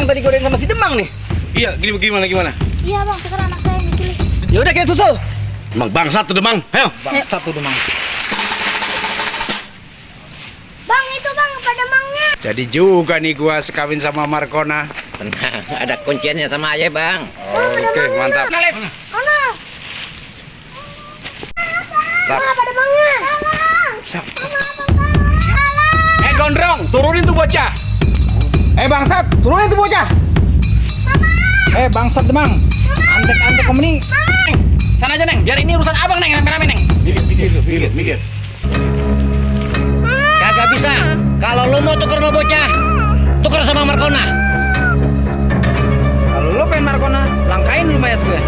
tadi godain sama si Demang nih. Iya, gimana? Iya bang, sekarang anak saya yang diculik. Ya udah kita susul. Emang bangsat tuh Demang. Ayo. Bangsat tuh Demang. Bang itu bang, pada mangnya. Jadi juga nih gua sekawin sama Markona. Tenang, ada kunciannya sama ayah bang. Oke, mantap. Nalip. Oh no. Tap. Pada mangnya. Sap. Gondrong, turunin tuh bocah. Bangsat, turunin tuh bocah. Bangsat Demang. Antek kamu nih. Sana aja Neng, biar ini urusan abang Neng, rame-rame Neng. Mikir. Kagak bisa. Kalau lu mau tuker sama bocah, tuker sama Markona. Kalau lu pengen Markona, langkain lu mayat gue.